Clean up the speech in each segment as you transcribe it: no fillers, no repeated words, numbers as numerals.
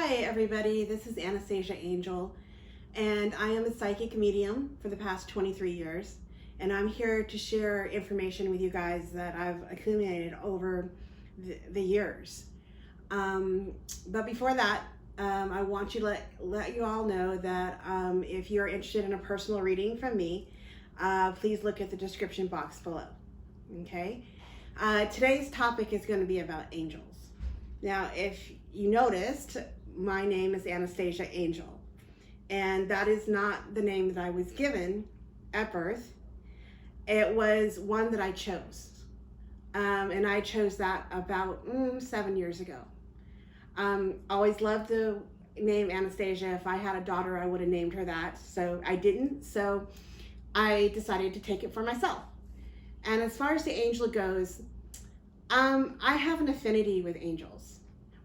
Hi everybody, this is Anastasia Angel, and I am a psychic medium for the past 23 years, and I'm here to share information with you guys that I've accumulated over the years. But before that, I want to let you all know that if you're interested in a personal reading from me, please look at the description box below. Okay? Today's topic is going to be about angels. Now, if you noticed, my name is Anastasia Angel, and that is not the name that I was given at birth. It was one that I chose, and I chose that about 7 years ago. Always loved the name Anastasia. If I had a daughter, I would have named her that, so I didn't, so I decided to take it for myself. And as far as the angel goes, I have an affinity with angels,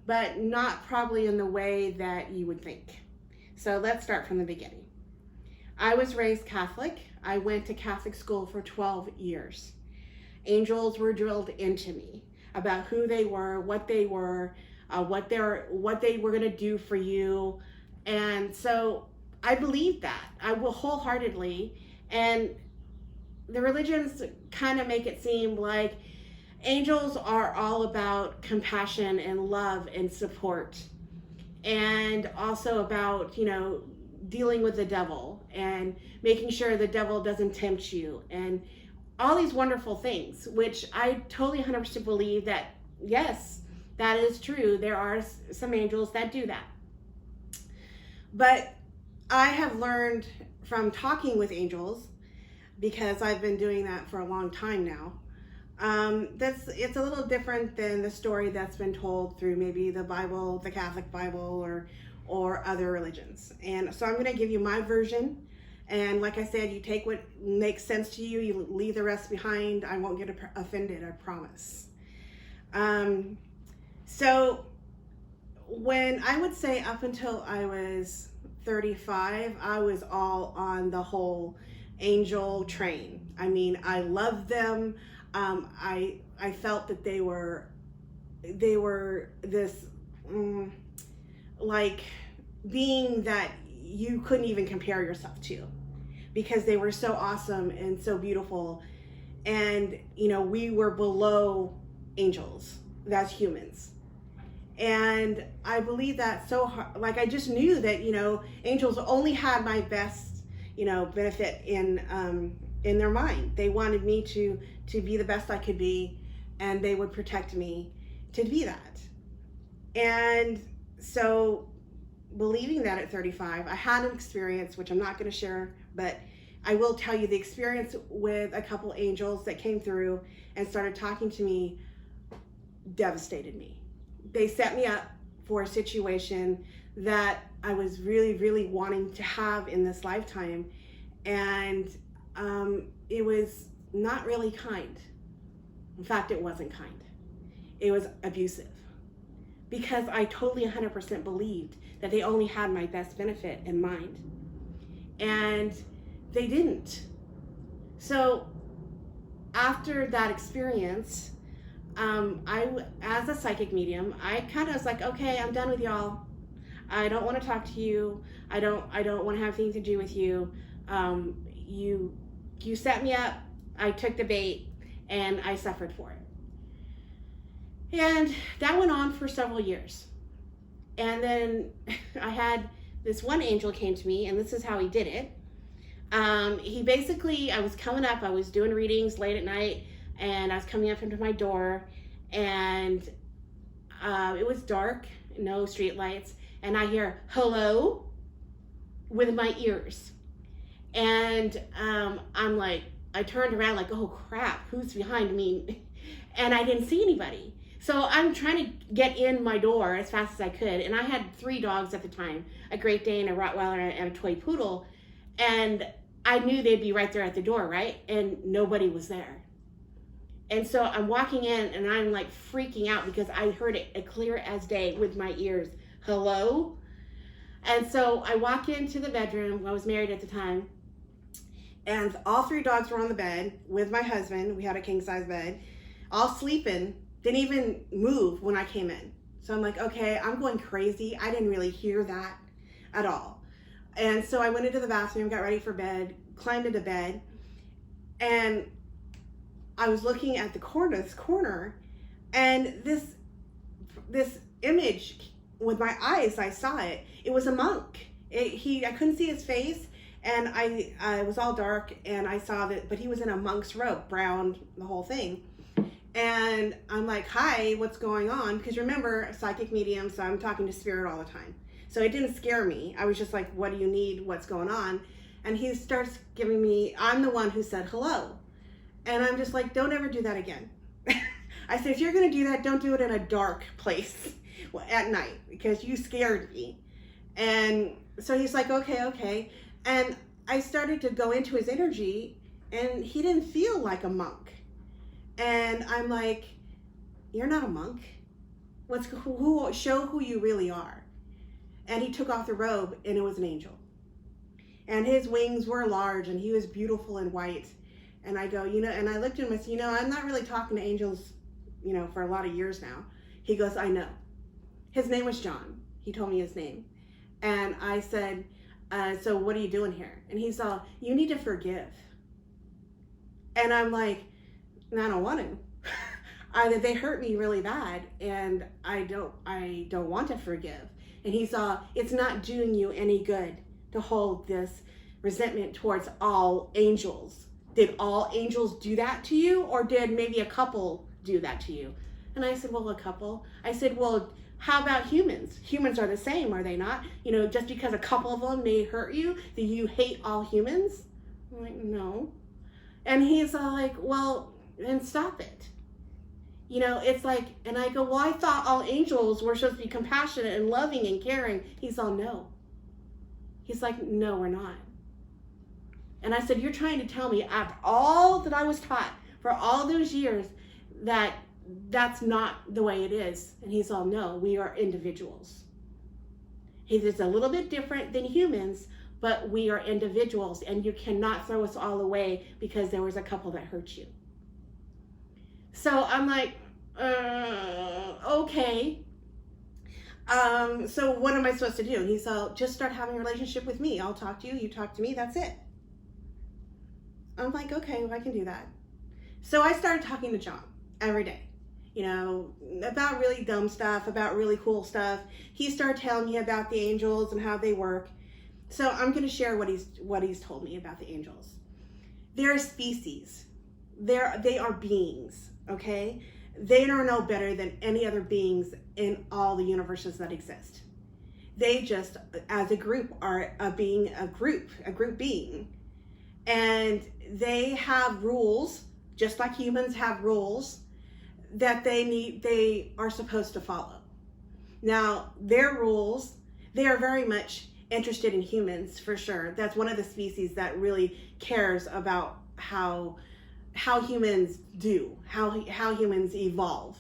but not probably in the way that you would think. So let's start from the beginning. I was raised Catholic. I went to Catholic school for 12 years. Angels were drilled into me about who they were, what they were going to do for you. And so I believed that. I will wholeheartedly. And the religions kind of make it seem like angels are all about compassion and love and support, and also about, dealing with the devil and making sure the devil doesn't tempt you, and all these wonderful things, which I totally 100% believe that, yes, that is true. There are some angels that do that. But I have learned from talking with angels, because I've been doing that for a long time now, it's a little different than the story that's been told through maybe the Bible, the Catholic Bible, or other religions. And so I'm going to give you my version. And like I said, you take what makes sense to you, you leave the rest behind. I won't get offended, I promise. So when I would say up until I was 35, I was all on the whole angel train. I mean, I loved them. I felt that they were this like being that you couldn't even compare yourself to, because they were so awesome and so beautiful. And we were below angels as humans. And I believe that so hard. Like, I just knew that angels only had my best benefit in their mind. They wanted me to be the best I could be, and they would protect me to be that. And so, believing that at 35, I had an experience, which I'm not going to share, but I will tell you the experience with a couple angels that came through and started talking to me devastated me. They set me up for a situation that I was really, really wanting to have in this lifetime. And it was not really kind. In fact, it wasn't kind. It was abusive, because I totally 100% believed that they only had my best benefit in mind, and they didn't. So after that experience, as a psychic medium, I kind of was like, okay, I'm done with y'all. I don't want to talk to you. I don't want to have anything to do with you. You set me up, I took the bait, and I suffered for it. And that went on for several years. And then I had this one angel came to me, and this is how he did it. He basically, I was coming up, I was doing readings late at night, and I was coming up into my door, and it was dark, no street lights, and I hear, hello, with my ears. And I'm like, I turned around like, oh crap, who's behind me? And I didn't see anybody. So I'm trying to get in my door as fast as I could. And I had 3 dogs at the time, a Great Dane, a Rottweiler, and a toy poodle. And I knew they'd be right there at the door, right? And nobody was there. And so I'm walking in, and I'm like freaking out, because I heard it clear as day with my ears, hello? And so I walk into the bedroom. I was married at the time. And all 3 dogs were on the bed with my husband. We had a king size bed, all sleeping, didn't even move when I came in. So I'm like, okay, I'm going crazy. I didn't really hear that at all. And so I went into the bathroom, got ready for bed, climbed into bed, and I was looking at this corner, and this image with my eyes, I saw it. It was a monk. I couldn't see his face, and it was all dark, and I saw that, but he was in a monk's robe, brown, the whole thing. And I'm like, hi, what's going on? Because remember, psychic medium, so I'm talking to spirit all the time. So it didn't scare me. I was just like, what do you need? What's going on? And he starts giving me, I'm the one who said hello. And I'm just like, don't ever do that again. I said, if you're going to do that, don't do it in a dark place at night, because you scared me. And so he's like, okay. And I started to go into his energy, and he didn't feel like a monk. And I'm like, you're not a monk. Show who you really are. And he took off the robe, and it was an angel. And his wings were large, and he was beautiful and white. And I go, and I looked at him and said, I'm not really talking to angels, for a lot of years now. He goes, I know. His name was John. He told me his name. And I said, so what are you doing here? And he's all, you need to forgive. And I'm like, I don't want to. They hurt me really bad, and I don't want to forgive. And he saw, it's not doing you any good to hold this resentment towards all angels. Did all angels do that to you, or did maybe a couple do that to you? And I said, well, a couple. I said, well, how about humans? Humans are the same, are they not? Just because a couple of them may hurt you, do you hate all humans? I'm like, no. And he's all like, well, then stop it. It's like, and I go, well, I thought all angels were supposed to be compassionate and loving and caring. He's all, no. He's like, no, we're not. And I said, you're trying to tell me after all that I was taught for all those years that that's not the way it is. And he's all, no, we are individuals. It's a little bit different than humans, but we are individuals, and you cannot throw us all away because there was a couple that hurt you. So I'm like, okay. So what am I supposed to do? And he's all, just start having a relationship with me. I'll talk to you, you talk to me, that's it. I'm like, okay, well, I can do that. So I started talking to John every day, about really dumb stuff, about really cool stuff. He started telling me about the angels and how they work. So I'm going to share what he's told me about the angels. They're a species. They are beings, okay? They are no better than any other beings in all the universes that exist. They just, as a group, are a group being. And they have rules, just like humans have rules, that they are supposed to follow. Now, their rules, they are very much interested in humans, for sure. That's one of the species that really cares about how humans do, how humans evolve.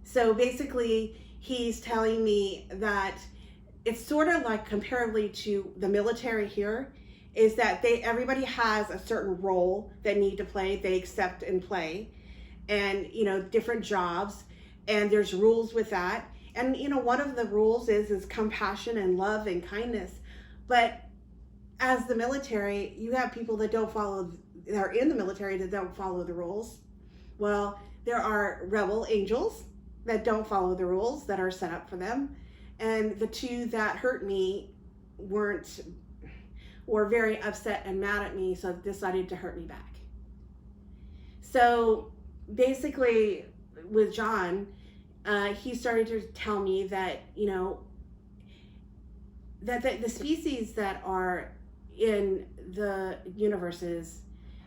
So basically, he's telling me that it's sort of like comparably to the military here, is that everybody has a certain role they need to play, they accept and play, and different jobs, and there's rules with that. And one of the rules is compassion and love and kindness. But as the military, you have people that are in the military that don't follow the rules. Well, there are rebel angels that don't follow the rules that are set up for them. And the two that hurt me were very upset and mad at me, so decided to hurt me back. So basically with John, he started to tell me that, that the species that are in the universes,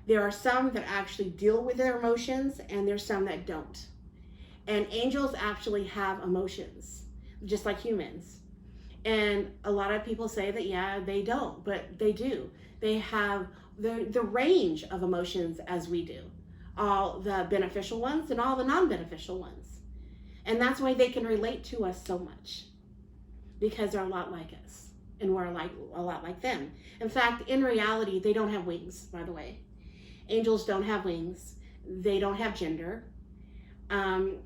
there are some that actually deal with their emotions, and there's some that don't. And angels actually have emotions, just like humans. And a lot of people say that, yeah, they don't, but they do. They have the range of emotions as we do, all the beneficial ones and all the non-beneficial ones. And that's why they can relate to us so much, because they're a lot like us, and we're a lot like them. In fact, in reality, they don't have wings, by the way. Angels don't have wings. They don't have gender.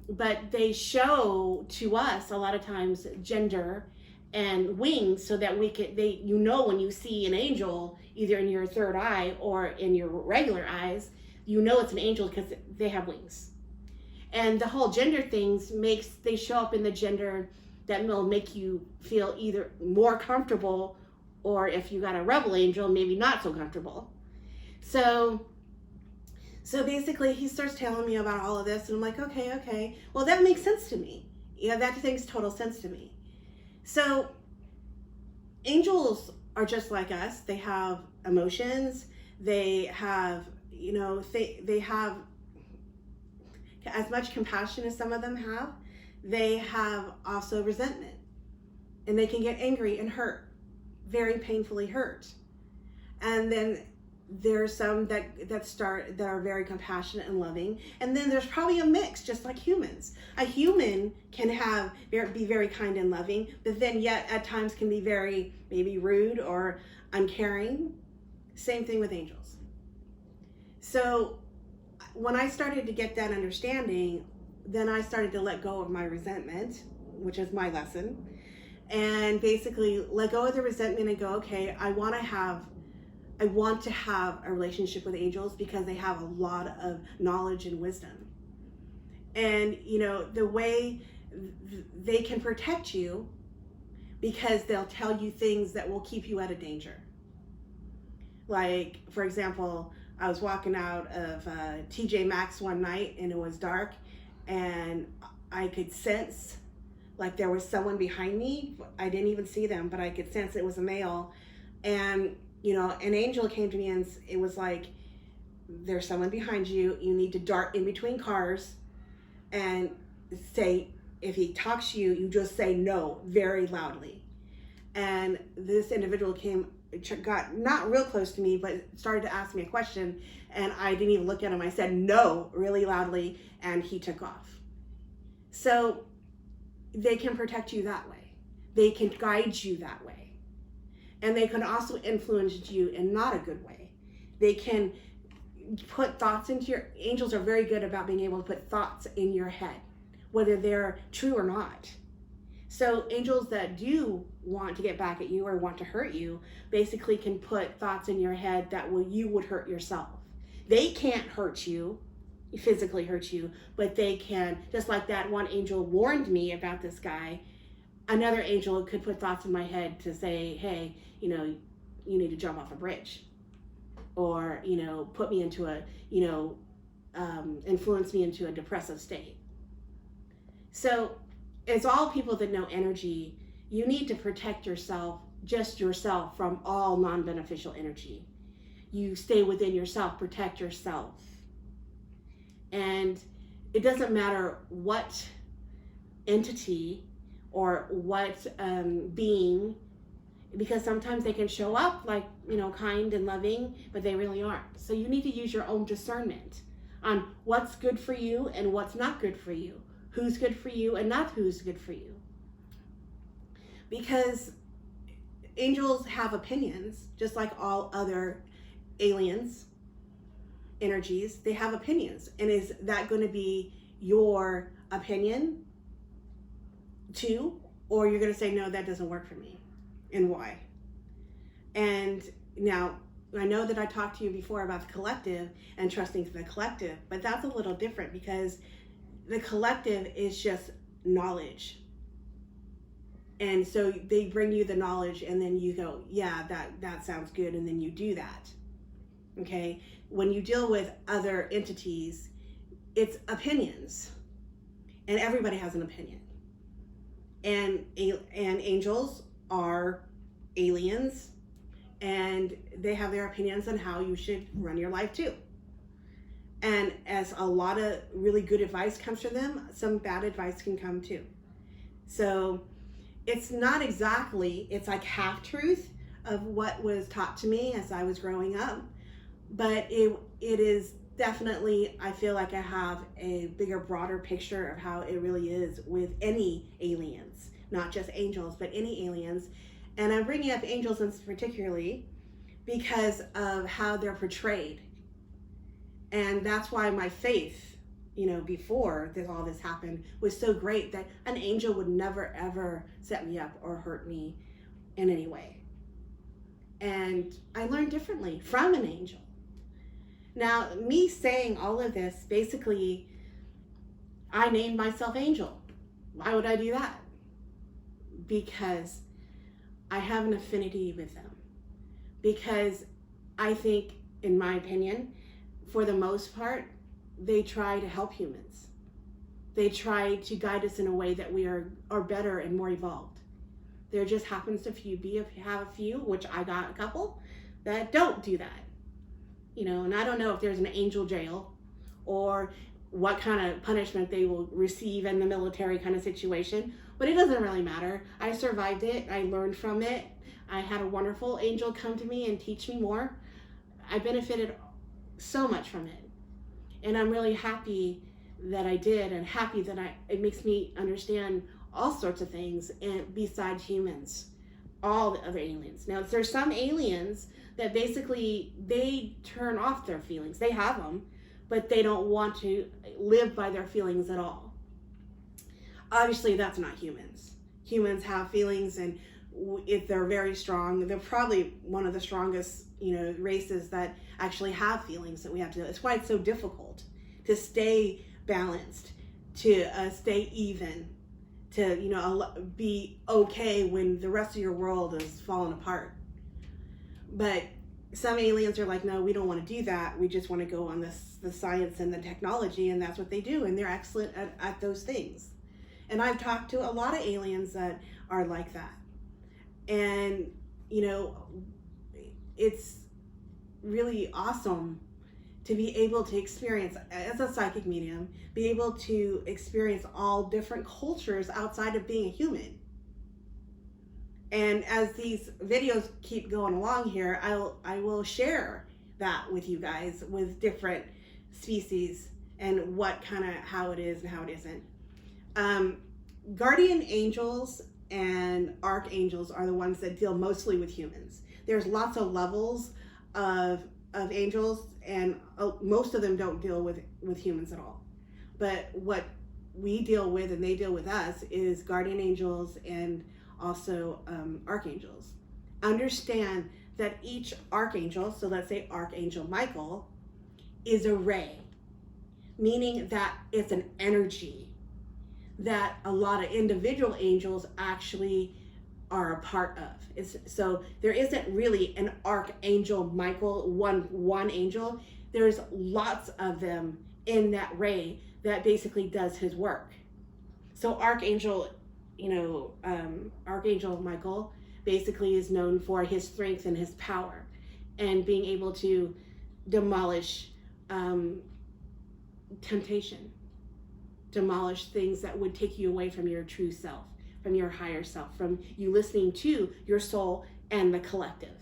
But they show to us a lot of times gender and wings, so that when you see an angel, either in your third eye or in your regular eyes, it's an angel because they have wings. And the whole gender things they show up in the gender that will make you feel either more comfortable, or if you got a rebel angel, maybe not so comfortable. So basically he starts telling me about all of this, and I'm like, okay, well, that makes sense to me. That makes total sense to me. So angels are just like us. They have emotions. They have, they have as much compassion as some of them have. They have also resentment, and they can get angry and hurt, very painfully hurt. And then there's some that are very compassionate and loving, and then there's probably a mix, just like humans. A human can be very kind and loving, but then yet at times can be very maybe rude or uncaring. Same thing with angels. So when I started to get that understanding, then I started to let go of my resentment, which is my lesson, and basically let go of the resentment and go, okay, I want to have a relationship with angels because they have a lot of knowledge and wisdom. And, the way they can protect you, because they'll tell you things that will keep you out of danger. Like, for example, I was walking out of TJ Maxx one night, and it was dark, and I could sense like there was someone behind me. I didn't even see them, but I could sense it was a male. And an angel came to me, and it was like, there's someone behind you. You need to dart in between cars and say, if he talks to you, you just say no very loudly. And this individual got not real close to me, but started to ask me a question, and I didn't even look at him. I said no really loudly, and he took off. So they can protect you that way. They can guide you that way. And they can also influence you in not a good way. They can put thoughts angels are very good about being able to put thoughts in your head, whether they're true or not. So angels that do want to get back at you or want to hurt you basically can put thoughts in your head that you would hurt yourself. They can't hurt you, physically hurt you, but they can, just like that one angel warned me about this guy, another angel could put thoughts in my head to say, hey, you need to jump off a bridge, or, put me into influence me into a depressive state. So it's all people that know energy. You need to protect yourself, just yourself, from all non-beneficial energy. You stay within yourself, protect yourself. And it doesn't matter what entity or what being, because sometimes they can show up like, kind and loving, but they really aren't. So you need to use your own discernment on what's good for you and what's not good for you, who's good for you and not who's good for you. Because angels have opinions, just like all other aliens, energies. They have opinions. And is that going to be your opinion too? Or you're going to say, no, that doesn't work for me, and why? And now, I know that I talked to you before about the collective and trusting the collective, but that's a little different, because the collective is just knowledge. And so they bring you the knowledge, and then you go, yeah, that sounds good, and then you do that. Okay? When you deal with other entities, it's opinions. And everybody has an opinion. And angels are aliens, and they have their opinions on how you should run your life too. And as a lot of really good advice comes from them, some bad advice can come too. So it's not exactly, it's like half truth of what was taught to me as I was growing up, but it is definitely, I feel like I have a bigger, broader picture of how it really is with any aliens, not just angels, but any aliens. And I'm bringing up angels in particularly because of how they're portrayed. And that's why my faith before all this happened was so great that an angel would never ever set me up or hurt me in any way. And I learned differently from an angel. Now, me saying all of this, basically, I named myself Angel. Why would I do that? Because I have an affinity with them. Because I think, in my opinion, for the most part, they try to help humans. They try to guide us in a way that we are better and more evolved. There just happens to have a few, which I got a couple, that don't do that. And I don't know if there's an angel jail or what kind of punishment they will receive in the military kind of situation, but it doesn't really matter. I survived it. I learned from it. I had a wonderful angel come to me and teach me more. I benefited so much from it. And I'm really happy that I did, and happy that it makes me understand all sorts of things, and besides humans, all the other aliens. Now, there's some aliens that basically they turn off their feelings. They have them, but they don't want to live by their feelings at all. Obviously, that's not humans. Humans have feelings, and if they're very strong, they're probably one of the strongest, races that actually have feelings that we have to do. It's why it's so difficult to stay balanced, to stay even, to be okay when the rest of your world is falling apart. But some aliens are like, no, we don't want to do that. We just want to go on the science and the technology, and that's what they do, and they're excellent at those things. And I've talked to a lot of aliens that are like that. And, it's really awesome to be able to experience, as a psychic medium, be able to experience all different cultures outside of being a human. And as these videos keep going along here, I will share that with you guys, with different species and how it is and how it isn't. Guardian angels and archangels are the ones that deal mostly with humans. There's lots of levels of angels, and most of them don't deal with humans at all. But what we deal with and they deal with us is guardian angels and also archangels. Understand that each archangel, so let's say Archangel Michael, is a ray, meaning that it's an energy that a lot of individual angels actually are a part of. So there isn't really an Archangel Michael, one angel. There's lots of them in that ray that basically does his work. So Archangel Michael basically is known for his strength and his power and being able to demolish temptation, demolish things that would take you away from your true self, from your higher self, from you listening to your soul and the collective.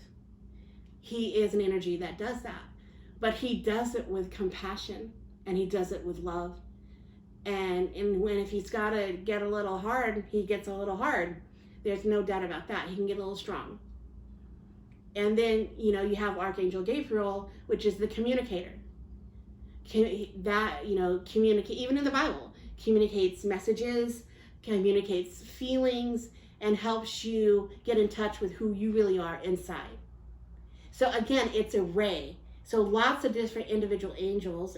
He is an energy that does that, but he does it with compassion, and he does it with love. And if he's got to get a little hard, he gets a little hard. There's no doubt about that. He can get a little strong. And then, you have Archangel Gabriel, which is the communicator. Communicate, even in the Bible, communicates messages, communicates feelings, and helps you get in touch with who you really are inside. So again, it's a ray. So lots of different individual angels,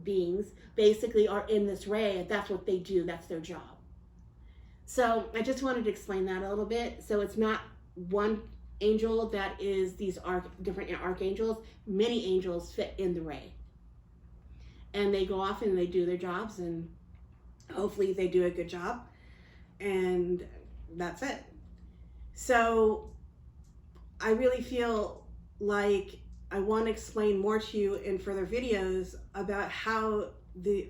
beings, basically are in this ray, and that's what they do. That's their job. So I just wanted to explain that a little bit. So it's not one angel that is these different archangels. Many angels fit in the ray. And they go off and they do their jobs, and hopefully they do a good job. And that's it. So I really feel like I want to explain more to you in further videos about how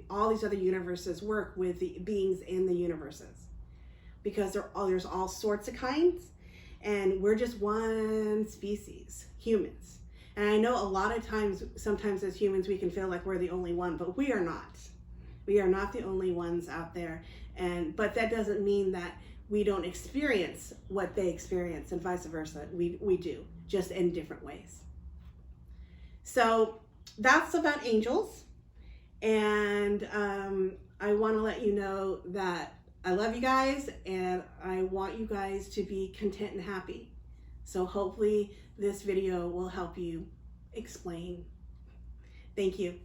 all these other universes work with the beings in the universes, because there's all sorts of kinds, and we're just one species, humans. And I know a lot of times, sometimes as humans, we can feel like we're the only one, but we are not. We are not the only ones out there. But that doesn't mean that we don't experience what they experience, and vice versa. We do, just in different ways. So that's about angels. And I want to let you know that I love you guys and I want you guys to be content and happy. So hopefully this video will help you explain. Thank you.